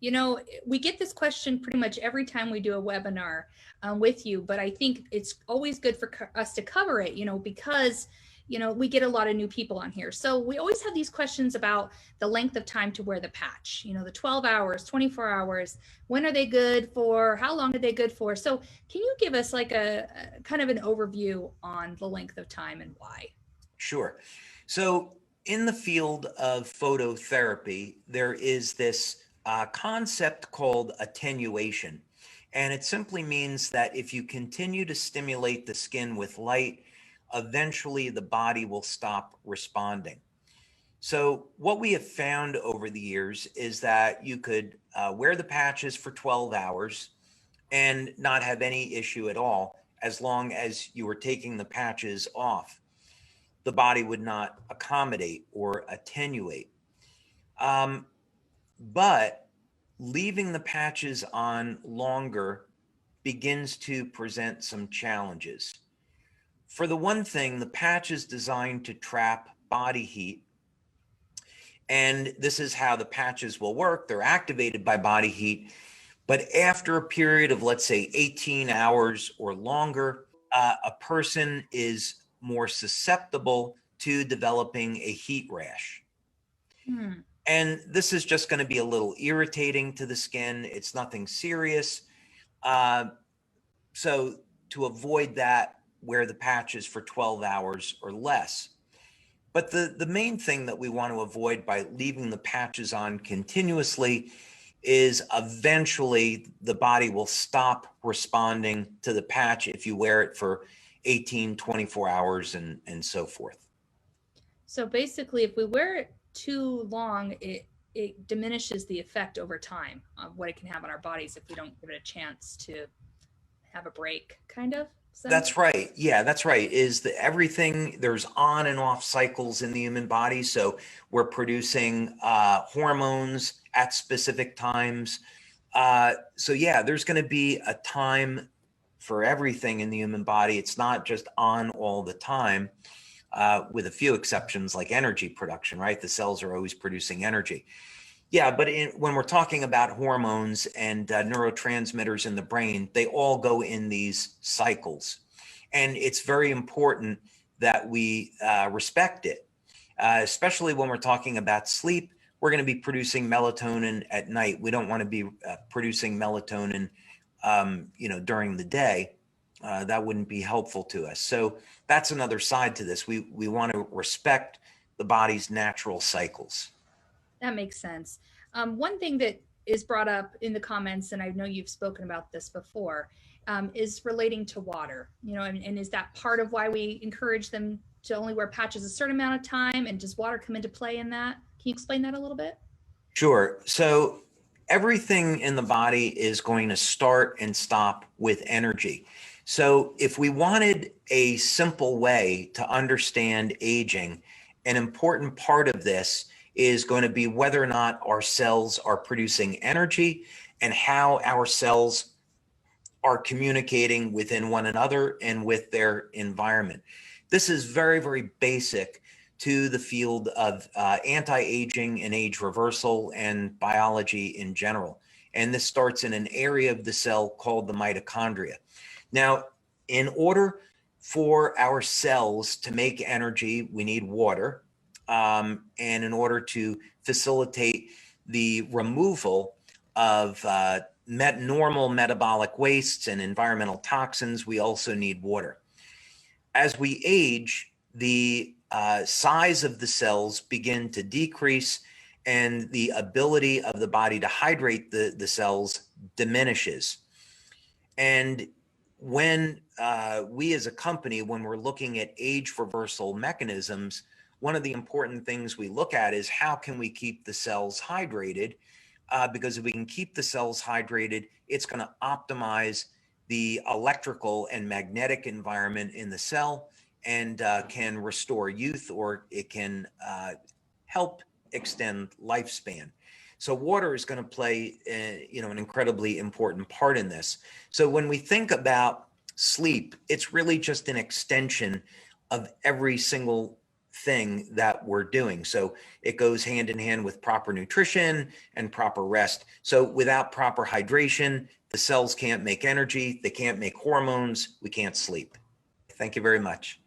You know, we get this question pretty much every time we do a webinar with you, but I think it's always good for us to cover it, because we get a lot of new people on here. So we always have these questions about the length of time to wear the patch, the 12 hours, 24 hours, when are they good for, how long are they good for? So can you give us like a kind of an overview on the length of time and why? Sure. So in the field of phototherapy, there is this concept called attenuation. And it simply means that if you continue to stimulate the skin with light, eventually the body will stop responding. So what we have found over the years is that you could wear the patches for 12 hours and not have any issue at all, as long as you were taking the patches off. The body would not accommodate or attenuate. But leaving the patches on longer begins to present some challenges. For the one thing, the patch is designed to trap body heat. And this is how the patches will work. They're activated by body heat. But after a period of, let's say, 18 hours or longer, a person is more susceptible to developing a heat rash. And this is just going to be a little irritating to the skin. It's nothing serious. So to avoid that, wear the patches for 12 hours or less. But the main thing that we want to avoid by leaving the patches on continuously is eventually the body will stop responding to the patch if you wear it for 18, 24 hours and so forth. So basically, if we wear it too long, it diminishes the effect over time of what it can have on our bodies if we don't give it a chance to have a break, kind of. That's right. Yeah, that's right. Is that everything, there's on and off cycles in the human body. So we're producing hormones at specific times. So yeah, there's going to be a time for everything in the human body. It's not just on all the time, with a few exceptions like energy production, right? The cells are always producing energy. Yeah, but when we're talking about hormones and neurotransmitters in the brain, they all go in these cycles. And it's very important that we respect it, especially when we're talking about sleep. We're going to be producing melatonin at night. We don't want to be producing melatonin, during the day. That wouldn't be helpful to us. So that's another side to this. We want to respect the body's natural cycles. That makes sense. One thing that is brought up in the comments, and I know you've spoken about this before, is relating to water, and is that part of why we encourage them to only wear patches a certain amount of time? And does water come into play in that? Can you explain that a little bit? Sure. So everything in the body is going to start and stop with energy. So if we wanted a simple way to understand aging, an important part of this is going to be whether or not our cells are producing energy and how our cells are communicating within one another and with their environment. This is very, very basic to the field of anti-aging and age reversal and biology in general. And this starts in an area of the cell called the mitochondria. Now, in order for our cells to make energy, we need water. And in order to facilitate the removal of normal metabolic wastes and environmental toxins, we also need water. As we age, the size of the cells begin to decrease and the ability of the body to hydrate the cells diminishes. And when we as a company, when we're looking at age reversal mechanisms, one of the important things we look at is how can we keep the cells hydrated? Because if we can keep the cells hydrated, it's going to optimize the electrical and magnetic environment in the cell and can restore youth, or it can help extend lifespan. So water is going to play an incredibly important part in this. So when we think about sleep, it's really just an extension of every single thing that we're doing. So it goes hand in hand with proper nutrition and proper rest. So without proper hydration, the cells can't make energy, they can't make hormones, we can't sleep. Thank you very much.